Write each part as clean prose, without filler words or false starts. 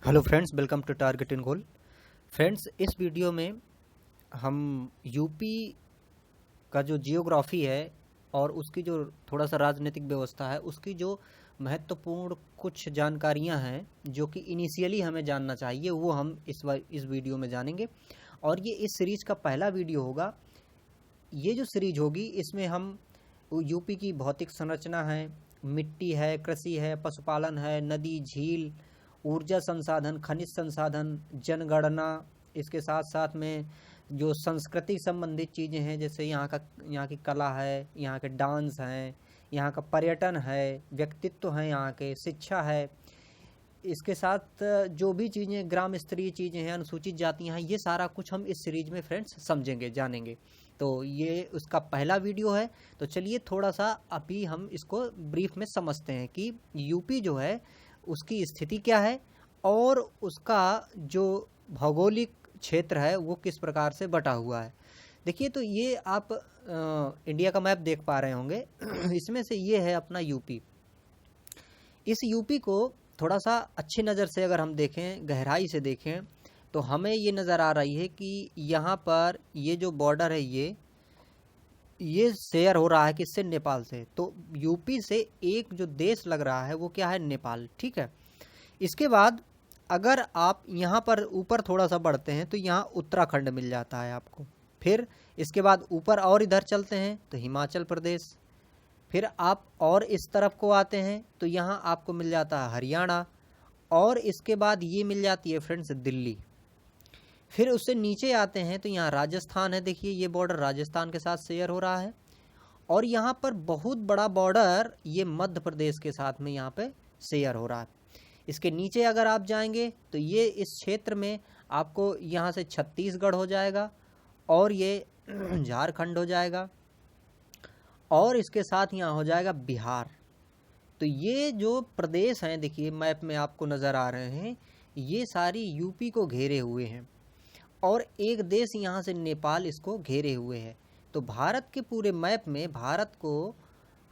Hello friends, welcome to target in goal. Friends, इस video में हम यूपी का जो जियोग्राफी है और उसकी जो थोड़ा सा राजनीतिक व्यवस्था है, उसकी जो महत्वपूर्ण कुछ जानकारियां हैं जो कि इनिशियली हमें जानना चाहिए, वो हम इस वीडियो में जानेंगे। और ये इस सीरीज का पहला वीडियो होगा। ये जो सीरीज होगी इसमें हम यूपी की भौतिक संरचना है, मिट्टी है, कृषि है, पशुपालन है, नदी, झील, ऊर्जा संसाधन, खनिज संसाधन, जनगणना, इसके साथ साथ में जो संस्कृति संबंधित चीज़ें हैं, जैसे यहाँ की कला है, यहाँ के डांस हैं, यहाँ का पर्यटन है, व्यक्तित्व हैं, यहाँ के शिक्षा है, इसके साथ जो भी चीज़ें ग्राम स्तरीय चीज़ें हैं, अनुसूचित जातियाँ हैं, ये सारा कुछ हम इस सीरीज में फ्रेंड्स समझेंगे, जानेंगे। तो ये उसका पहला वीडियो है। तो चलिए थोड़ा सा अभी हम इसको ब्रीफ में समझते हैं कि यूपी जो है उसकी स्थिति क्या है और उसका जो भौगोलिक क्षेत्र है वो किस प्रकार से बटा हुआ है। देखिए, तो ये आप इंडिया का मैप देख पा रहे होंगे। इसमें से ये है अपना यूपी। इस यूपी को थोड़ा सा अच्छी नज़र से अगर हम देखें, गहराई से देखें, तो हमें ये नज़र आ रही है कि यहाँ पर ये जो बॉर्डर है ये शेयर हो रहा है किससे? नेपाल से। तो यूपी से एक जो देश लग रहा है वो क्या है? नेपाल। ठीक है। इसके बाद अगर आप यहाँ पर ऊपर थोड़ा सा बढ़ते हैं तो यहाँ उत्तराखंड मिल जाता है आपको। फिर इसके बाद ऊपर और इधर चलते हैं तो हिमाचल प्रदेश। फिर आप और इस तरफ को आते हैं तो यहाँ आपको मिल जाता है हरियाणा, और इसके बाद ये मिल जाती है फ्रेंड्स दिल्ली। फिर उससे नीचे आते हैं तो यहाँ राजस्थान है। देखिए, ये बॉर्डर राजस्थान के साथ शेयर हो रहा है। और यहाँ पर बहुत बड़ा बॉर्डर ये मध्य प्रदेश के साथ में यहाँ पे शेयर हो रहा है। इसके नीचे अगर आप जाएंगे तो ये इस क्षेत्र में आपको यहाँ से छत्तीसगढ़ हो जाएगा और ये झारखंड हो जाएगा, और इसके साथ यहाँ हो जाएगा बिहार। तो ये जो प्रदेश हैं, देखिए मैप में आपको नज़र आ रहे हैं, ये सारी यूपी को घेरे हुए हैं, और एक देश यहाँ से नेपाल इसको घेरे हुए है। तो भारत के पूरे मैप में भारत को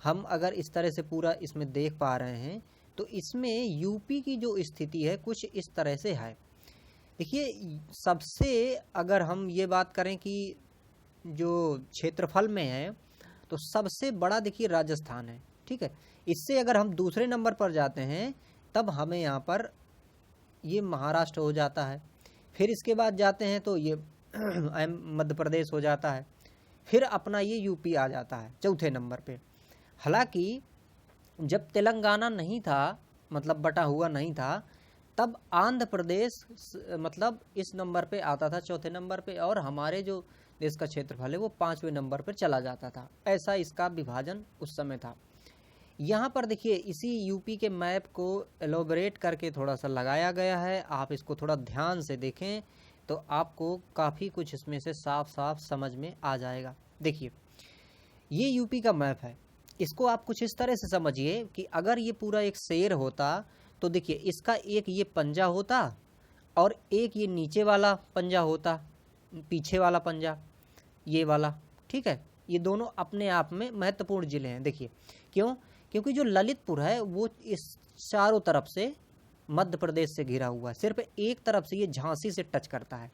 हम अगर इस तरह से पूरा इसमें देख पा रहे हैं तो इसमें यूपी की जो स्थिति है कुछ इस तरह से है। देखिए, सबसे अगर हम ये बात करें कि जो क्षेत्रफल में है तो सबसे बड़ा देखिए राजस्थान है। ठीक है। इससे अगर हम दूसरे नंबर पर जाते हैं तब हमें यहाँ पर ये महाराष्ट्र हो जाता है। फिर इसके बाद जाते हैं तो ये मध्य प्रदेश हो जाता है। फिर अपना ये यूपी आ जाता है चौथे नंबर पे। हालांकि जब तेलंगाना नहीं था, मतलब बटा हुआ नहीं था, तब आंध्र प्रदेश मतलब इस नंबर पे आता था, चौथे नंबर पे, और हमारे जो देश का क्षेत्रफल है वो 5वें नंबर पर चला जाता था। ऐसा इसका विभाजन उस समय था। यहाँ पर देखिए इसी यूपी के मैप को एलोबरेट करके थोड़ा सा लगाया गया है। आप इसको थोड़ा ध्यान से देखें तो आपको काफ़ी कुछ इसमें से साफ साफ समझ में आ जाएगा। देखिए, ये यूपी का मैप है। इसको आप कुछ इस तरह से समझिए कि अगर ये पूरा एक शेर होता तो देखिए इसका एक ये पंजा होता और एक ये नीचे वाला पंजा होता, पीछे वाला पंजा ये वाला। ठीक है। ये दोनों अपने आप में महत्वपूर्ण जिले हैं। देखिए क्यों? क्योंकि जो ललितपुर है वो इस चारों तरफ से मध्य प्रदेश से घिरा हुआ है, सिर्फ एक तरफ से ये झांसी से टच करता है।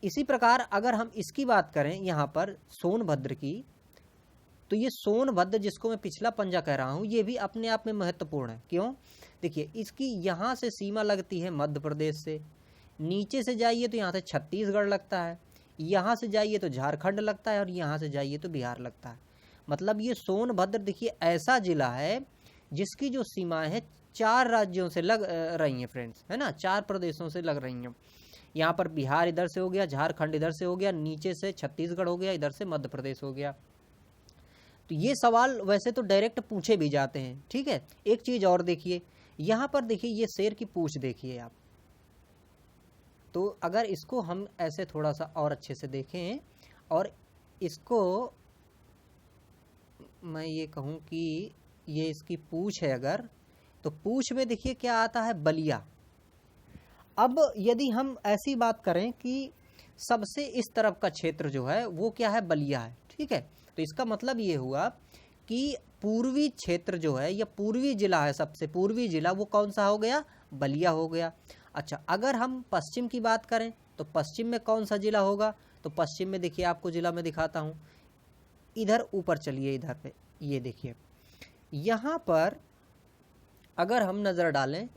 इसी प्रकार अगर हम इसकी बात करें यहाँ पर सोनभद्र की, तो ये सोनभद्र जिसको मैं पिछला पंजा कह रहा हूँ, ये भी अपने आप में महत्वपूर्ण है। क्यों? देखिए, इसकी यहाँ से सीमा लगती है मध्य प्रदेश से, नीचे से जाइए तो यहाँ से छत्तीसगढ़ लगता है, यहाँ से जाइए तो झारखंड लगता है, और यहाँ से जाइए तो बिहार लगता है। मतलब ये सोनभद्र देखिए ऐसा जिला है जिसकी जो सीमाएं हैं 4 राज्यों से लग रही हैं फ्रेंड्स, है ना, 4 प्रदेशों से लग रही हैं। यहाँ पर बिहार इधर से हो गया, झारखंड इधर से हो गया, नीचे से छत्तीसगढ़ हो गया, इधर से मध्य प्रदेश हो गया। तो ये सवाल वैसे तो डायरेक्ट पूछे भी जाते हैं। ठीक है। एक चीज़ और देखिए, यहाँ पर देखिए ये शेर की पूंछ देखिए आप। तो अगर इसको हम ऐसे थोड़ा सा और अच्छे से देखें और इसको मैं ये कहूँ कि ये इसकी पूंछ है अगर, तो पूंछ में देखिए क्या आता है? बलिया। अब यदि हम ऐसी बात करें कि सबसे इस तरफ का क्षेत्र जो है वो क्या है? बलिया है। ठीक है। तो इसका मतलब ये हुआ कि पूर्वी क्षेत्र जो है या पूर्वी जिला है, सबसे पूर्वी जिला वो कौन सा हो गया? बलिया हो गया। अच्छा, अगर हम पश्चिम की बात करें तो पश्चिम में कौन सा जिला होगा? तो पश्चिम में देखिए, आपको जिला में दिखाता हूँ, इधर ऊपर चलिए, इधर पे ये देखिए, यहाँ पर अगर हम नज़र डालें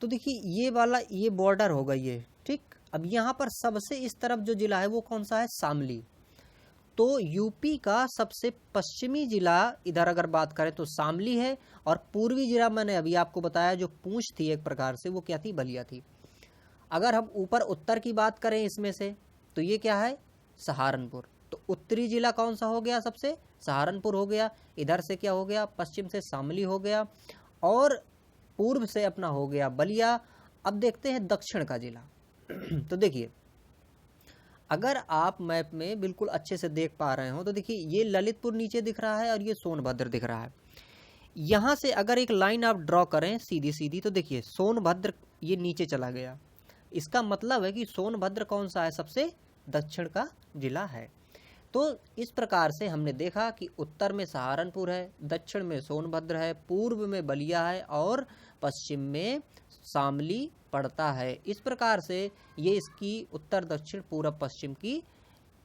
तो देखिए ये वाला ये बॉर्डर होगा ये, ठीक। अब यहाँ पर सबसे इस तरफ जो जिला है वो कौन सा है? शामली। तो यूपी का सबसे पश्चिमी जिला इधर अगर बात करें तो शामली है, और पूर्वी जिला मैंने अभी आपको बताया जो पूंछ थी एक प्रकार से, वो क्या थी? बलिया थी। अगर हम ऊपर उत्तर की बात करें इसमें से, तो ये क्या है? सहारनपुर। तो उत्तरी जिला कौन सा हो गया? सबसे सहारनपुर हो गया। इधर से क्या हो गया? पश्चिम से शामली हो गया, और पूर्व से अपना हो गया बलिया। अब देखते हैं दक्षिण का जिला। तो देखिए, अगर आप मैप में बिल्कुल अच्छे से देख पा रहे हो तो देखिए ये ललितपुर नीचे दिख रहा है और ये सोनभद्र दिख रहा है। यहाँ से अगर एक लाइन आप ड्रॉ करें सीधी सीधी, तो देखिए सोनभद्र ये नीचे चला गया। इसका मतलब है कि सोनभद्र कौन सा है? सबसे दक्षिण का जिला है। तो इस प्रकार से हमने देखा कि उत्तर में सहारनपुर है, दक्षिण में सोनभद्र है, पूर्व में बलिया है, और पश्चिम में शामली पड़ता है। इस प्रकार से ये इसकी उत्तर दक्षिण पूर्व पश्चिम की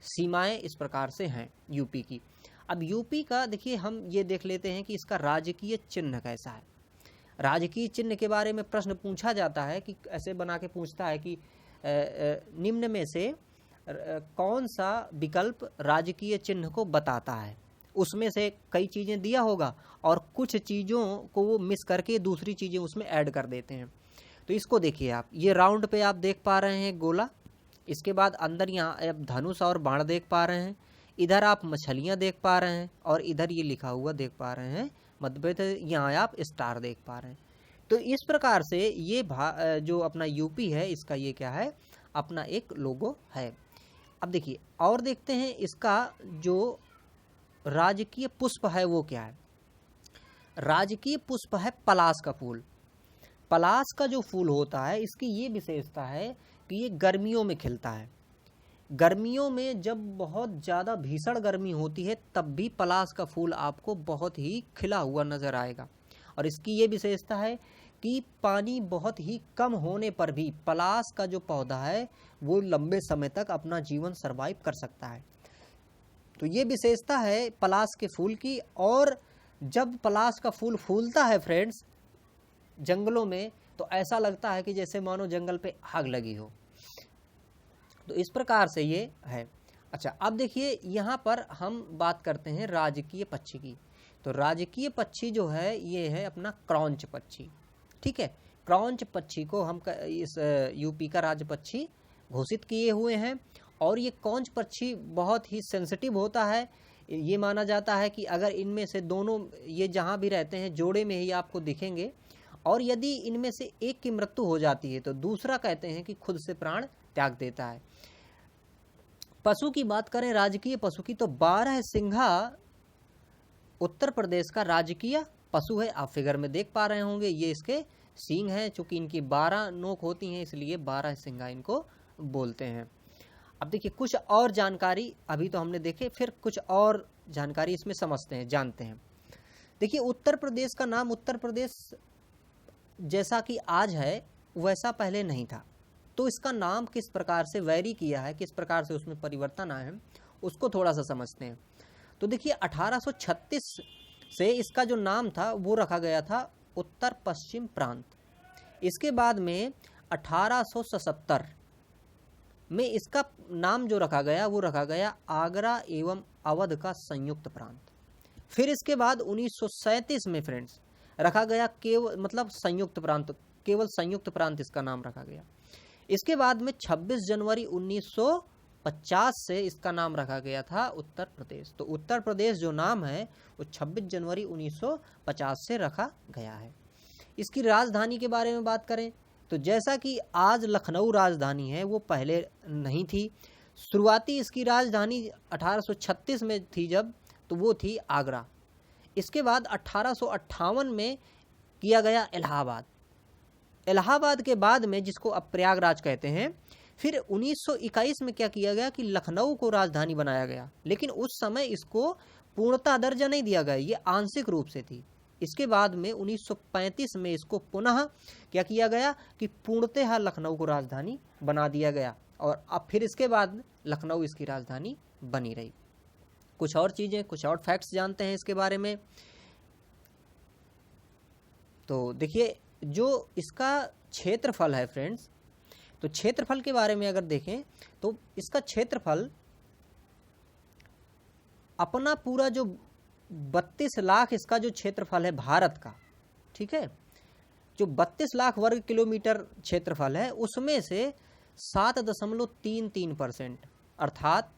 सीमाएं इस प्रकार से हैं यूपी की। अब यूपी का देखिए हम ये देख लेते हैं कि इसका राजकीय चिन्ह कैसा है। राजकीय चिन्ह के बारे में प्रश्न पूछा जाता है कि ऐसे बना के पूछता है कि निम्न में से कौन सा विकल्प राजकीय चिन्ह को बताता है। उसमें से कई चीज़ें दिया होगा और कुछ चीज़ों को वो मिस करके दूसरी चीज़ें उसमें ऐड कर देते हैं। तो इसको देखिए आप, ये राउंड पे आप देख पा रहे हैं गोला, इसके बाद अंदर यहाँ आप धनुष और बाण देख पा रहे हैं, इधर आप मछलियाँ देख पा रहे हैं, और इधर ये लिखा हुआ देख पा रहे हैं मध्य प्रदेश, यहाँ आप स्टार देख पा रहे हैं। तो इस प्रकार से ये जो अपना यूपी है इसका ये क्या है? अपना एक लोगो है। अब देखिए और देखते हैं इसका जो राजकीय पुष्प है वो क्या है। राजकीय पुष्प है पलाश का फूल। पलाश का जो फूल होता है इसकी ये विशेषता है कि ये गर्मियों में खिलता है। गर्मियों में जब बहुत ज़्यादा भीषण गर्मी होती है तब भी पलाश का फूल आपको बहुत ही खिला हुआ नज़र आएगा। और इसकी ये विशेषता है कि पानी बहुत ही कम होने पर भी पलाश का जो पौधा है वो लंबे समय तक अपना जीवन सरवाइव कर सकता है। तो ये विशेषता है पलाश के फूल की। और जब पलाश का फूल फूलता है फ्रेंड्स जंगलों में, तो ऐसा लगता है कि जैसे मानो जंगल पे आग लगी हो। तो इस प्रकार से ये है। अच्छा, अब देखिए यहाँ पर हम बात करते हैं राजकीय पक्षी की। तो राजकीय पक्षी जो है ये है अपना क्रॉंच पक्षी, ठीक है। क्रॉंच पक्षी को हम इस यूपी का राज्य पक्षी घोषित किए हुए हैं। और ये क्रॉंच पक्षी बहुत ही सेंसिटिव होता है। ये माना जाता है कि अगर इनमें से दोनों ये जहाँ भी रहते हैं जोड़े में ही आपको दिखेंगे, और यदि इनमें से एक की मृत्यु हो जाती है तो दूसरा कहते हैं कि खुद से प्राण त्याग देता है। पशु की बात करें राजकीय पशु की, तो 12 सिंघा उत्तर प्रदेश का राजकीय पशु है। आप फिगर में देख पा रहे होंगे ये इसके सींग हैं, चूंकि इनकी 12 नोक होती हैं इसलिए 12 सिंघा इनको बोलते हैं। अब देखिए कुछ और जानकारी अभी तो हमने देखे, फिर कुछ और जानकारी इसमें समझते हैं, जानते हैं। देखिए उत्तर प्रदेश का नाम उत्तर प्रदेश जैसा कि आज है वैसा पहले नहीं था। तो इसका नाम किस प्रकार से वैरी किया है, किस प्रकार से उसमें परिवर्तन आए हैं, उसको थोड़ा सा समझते हैं। तो देखिए 1836 से इसका जो नाम था वो रखा गया था उत्तर पश्चिम प्रांत। इसके बाद में 1877 में इसका नाम जो रखा गया वो रखा गया आगरा एवं अवध का संयुक्त प्रांत। फिर इसके बाद 1937 में फ्रेंड्स रखा गया केवल मतलब संयुक्त प्रांत, केवल संयुक्त प्रांत इसका नाम रखा गया। इसके बाद में 26 जनवरी 1950 से इसका नाम रखा गया था उत्तर प्रदेश। तो उत्तर प्रदेश जो नाम है वो 26 जनवरी 1950 से रखा गया है। इसकी राजधानी के बारे में बात करें तो जैसा कि आज लखनऊ राजधानी है वो पहले नहीं थी। शुरुआती इसकी राजधानी 1836 में थी जब, तो वो थी आगरा। इसके बाद 1858 में किया गया इलाहाबाद। इलाहाबाद के बाद में जिसको अब प्रयागराज कहते हैं, फिर 1921 में क्या किया गया कि लखनऊ को राजधानी बनाया गया, लेकिन उस समय इसको पूर्णतः दर्जा नहीं दिया गया, ये आंशिक रूप से थी। इसके बाद में 1935 में इसको पुनः क्या किया गया कि पूर्णतः लखनऊ को राजधानी बना दिया गया, और अब फिर इसके बाद लखनऊ इसकी राजधानी बनी रही। कुछ और चीज़ें, कुछ और फैक्ट्स जानते हैं इसके बारे में। तो देखिए जो इसका क्षेत्रफल है फ्रेंड्स, तो क्षेत्रफल के बारे में अगर देखें तो इसका क्षेत्रफल अपना पूरा जो 32 लाख इसका जो क्षेत्रफल है भारत का, ठीक है, जो 32 लाख वर्ग किलोमीटर क्षेत्रफल है उसमें से 7.33% अर्थात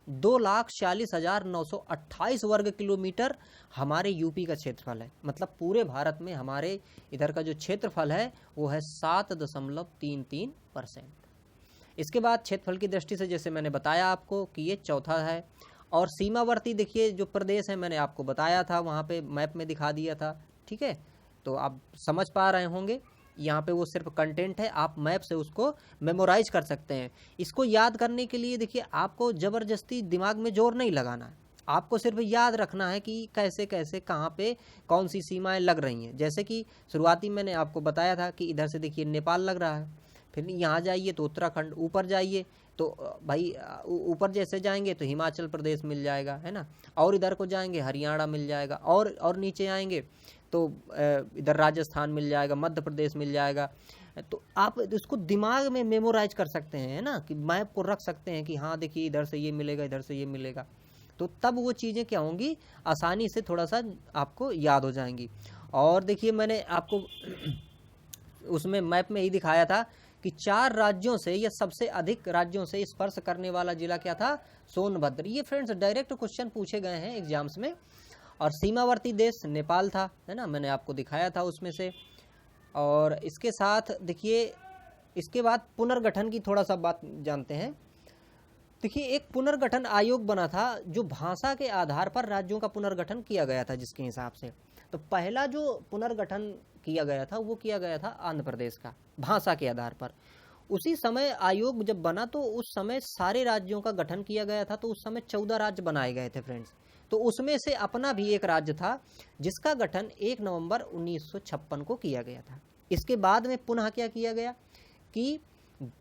2,40,928 वर्ग किलोमीटर हमारे यूपी का क्षेत्रफल है। मतलब पूरे भारत में हमारे इधर का जो क्षेत्रफल है वो है 7.33%। इसके बाद क्षेत्रफल की दृष्टि से जैसे मैंने बताया आपको कि ये चौथा है। और सीमावर्ती देखिए जो प्रदेश है मैंने आपको बताया था, वहाँ पे मैप में दिखा दिया था, ठीक है, तो आप समझ पा रहे होंगे। यहाँ पे वो सिर्फ कंटेंट है, आप मैप से उसको मेमोराइज कर सकते हैं। इसको याद करने के लिए देखिए आपको ज़बरदस्ती दिमाग में जोर नहीं लगाना है, आपको सिर्फ याद रखना है कि कैसे कैसे कहाँ पे कौन सी सीमाएं लग रही हैं। जैसे कि शुरुआती मैंने आपको बताया था कि इधर से देखिए नेपाल लग रहा है, फिर यहाँ जाइए तो उत्तराखंड, ऊपर जाइए तो भाई ऊपर जैसे जाएंगे तो हिमाचल प्रदेश मिल जाएगा, है ना, और इधर को जाएंगे हरियाणा मिल जाएगा, और नीचे आएंगे तो इधर राजस्थान मिल जाएगा, मध्य प्रदेश मिल जाएगा। तो आप इसको दिमाग में मेमोराइज कर सकते हैं, है ना, कि मैप को रख सकते हैं कि हाँ देखिए इधर से ये मिलेगा, इधर से ये मिलेगा, तो तब वो चीज़ें क्या होंगी, आसानी से थोड़ा सा आपको याद हो जाएंगी। और देखिए मैंने आपको उसमें मैप में ही दिखाया था कि 4 राज्यों से या सबसे अधिक राज्यों से स्पर्श करने वाला जिला क्या था, सोनभद्र। ये फ्रेंड्स डायरेक्ट क्वेश्चन पूछे गए हैं एग्जाम्स में। और सीमावर्ती देश नेपाल था, है ना, मैंने आपको दिखाया था उसमें से। और इसके साथ देखिए इसके बाद पुनर्गठन की थोड़ा सा बात जानते हैं। देखिए एक पुनर्गठन आयोग बना था जो भाषा के आधार पर राज्यों का पुनर्गठन किया गया था, जिसके हिसाब से तो पहला जो पुनर्गठन किया गया था वो किया गया था आंध्र प्रदेश का, भाषा के आधार पर। उसी समय आयोग जब बना तो उस समय सारे राज्यों का गठन किया गया था, तो उस समय 14 राज्य बनाए गए थे फ्रेंड्स। तो उसमें से अपना भी एक राज्य था जिसका गठन 1 नवंबर 1956 को किया गया था। इसके बाद में पुनः क्या किया गया कि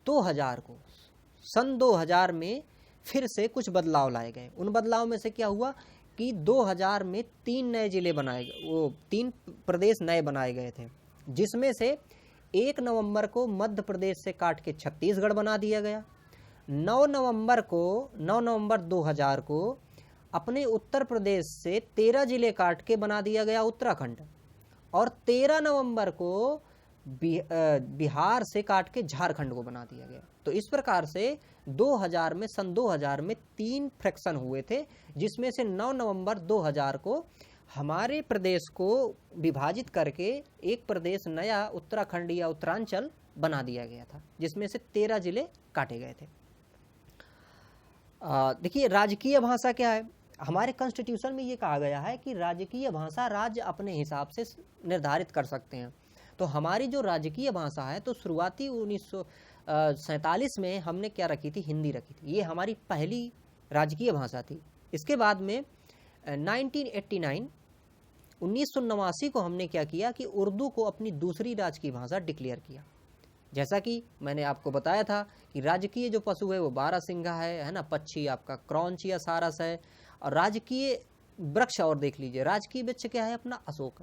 2000 को, सन 2000 में फिर से कुछ बदलाव लाए गए। उन बदलाव में से क्या हुआ कि 2000 में 3 नए जिले बनाए गए, वो 3 प्रदेश नए बनाए गए थे, जिसमें से 1 नवंबर को मध्य प्रदेश से काट के छत्तीसगढ़ बना दिया गया। 9 नवंबर 2000 को अपने उत्तर प्रदेश से 13 जिले काट के बना दिया गया उत्तराखंड। और 13 नवंबर को बिहार से काट के झारखंड को बना दिया गया। तो इस प्रकार से सन 2000 में 3 फ्रैक्शन हुए थे, जिसमें से 9 नवंबर 2000 को हमारे प्रदेश को विभाजित करके एक प्रदेश नया उत्तराखंड या उत्तरांचल बना दिया गया था, जिसमें से 13 जिले काटे गए थे। देखिए राजकीय भाषा क्या है, हमारे कॉन्स्टिट्यूशन में ये कहा गया है कि राजकीय भाषा राज्य अपने हिसाब से निर्धारित कर सकते हैं। तो हमारी जो राजकीय भाषा है, तो शुरुआती 1947 में हमने क्या रखी थी, हिंदी रखी थी, ये हमारी पहली राजकीय भाषा थी। इसके बाद में 1989 को हमने क्या किया कि उर्दू को अपनी दूसरी राजकीय भाषा डिक्लेयर किया। जैसा कि मैंने आपको बताया था कि राजकीय जो पशु है वो बारहसिंगा है ना, पक्षी आपका क्रॉन्च या सारस है। और राजकीय वृक्ष और देख लीजिए, राजकीय वृक्ष क्या है अपना, अशोक।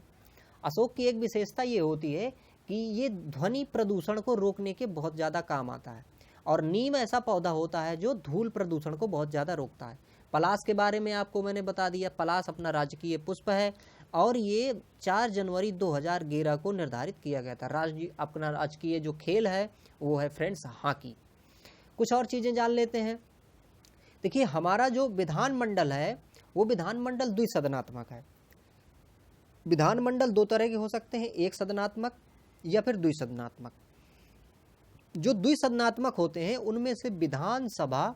अशोक की एक विशेषता ये होती है कि ये ध्वनि प्रदूषण को रोकने के बहुत ज़्यादा काम आता है। और नीम ऐसा पौधा होता है जो धूल प्रदूषण को बहुत ज़्यादा रोकता है। पलाश के बारे में आपको मैंने बता दिया, पलाश अपना राजकीय पुष्प है और ये 4 जनवरी 2011 को निर्धारित किया गया था। अपना राजकीय जो खेल है वो है फ्रेंड्स हॉकी। कुछ और चीज़ें जान लेते हैं। देखिए हमारा जो विधानमंडल है वो विधानमंडल द्विसदनात्मक है। विधानमंडल 2 तरह के हो सकते हैं, एक सदनात्मक या फिर द्विसदनात्मक। जो द्विसदनात्मक होते हैं उनमें से विधानसभा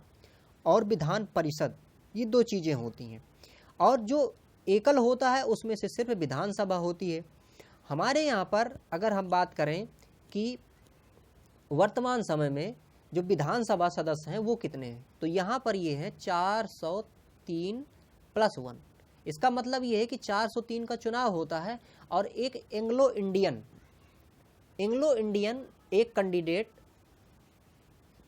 और विधान परिषद, ये 2 चीज़ें होती हैं। और जो एकल होता है उसमें से सिर्फ विधानसभा होती है। हमारे यहाँ पर अगर हम बात करें कि वर्तमान समय में जो विधानसभा सदस्य हैं वो कितने हैं, तो यहाँ पर ये हैं 403 + 1। इसका मतलब ये है कि 403 का चुनाव होता है और एक एंग्लो इंडियन एक कैंडिडेट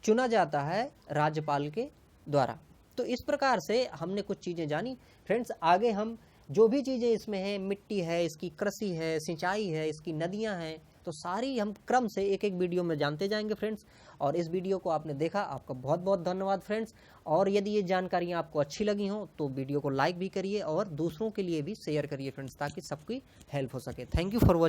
चुना जाता है राज्यपाल के द्वारा। तो इस प्रकार से हमने कुछ चीज़ें जानी। फ्रेंड्स आगे हम जो भी चीज़ें इसमें हैं, मिट्टी है, इसकी कृषि है, सिंचाई है, इसकी नदियां हैं, तो सारी हम क्रम से एक एक वीडियो में जानते जाएंगे फ्रेंड्स। और इस वीडियो को आपने देखा, आपका बहुत बहुत धन्यवाद फ्रेंड्स। और यदि ये जानकारियाँ आपको अच्छी लगी हों तो वीडियो को लाइक भी करिए और दूसरों के लिए भी शेयर करिए फ्रेंड्स, ताकि सबकी हेल्प हो सके। Thank you for watching.